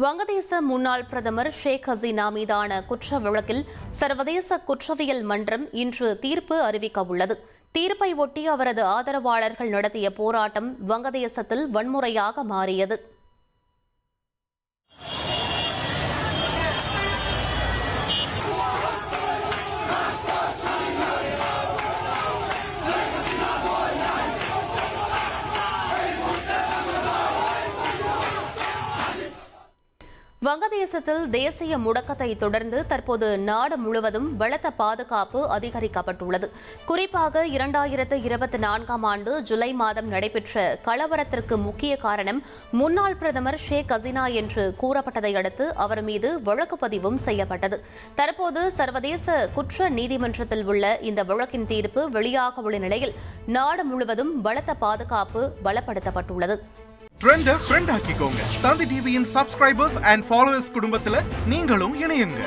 வங்கதேச முன்னாள் பிரதமர் ஷேக் ஹசீனா மீதான குற்ற வழக்கில் சர்வதேச குற்றவியல் மன்றம் இன்று தீர்ப்பு அறிவிக்க உள்ளது. தீர்ப்பை ஒட்டி அவரது ஆதரவாளர்கள் நடத்திய போராட்டம் வங்கதேசத்தில் வன்முறையாக மாறியது. வங்கதேசத்தில் தேசிய முடக்கத்தை தொடர்ந்து தற்போது நாடு முழுவதும் பலத்த பாதுகாப்பு அதிகரிக்கப்பட்டுள்ளது. குறிப்பாக 2024ஆம் ஆண்டு ஜூலை மாதம் நடைபெற்ற கலவரத்திற்கு முக்கிய காரணம் முன்னாள் பிரதமர் ஷேக் ஹசீனா என்று கூறப்பட்டதை அடுத்து அவர் மீது வழக்கு பதிவும் செய்யப்பட்டது. தற்போது சர்வதேச குற்ற நீதிமன்றத்தில் உள்ள இந்த வழக்கின் தீர்ப்பு வெளியாக உள்ள நிலையில் நாடு முழுவதும் பலத்த பாதுகாப்பு பலப்படுத்தப்பட்டுள்ளது. ட்ரெண்ட ஃப்ரெண்ட் ஆக்கிக்கோங்க. தந்தி டிவியின் சப்ஸ்கிரைபர்ஸ் அண்ட் ஃபாலோவர்ஸ் குடும்பத்துல நீங்களும் இணையுங்க.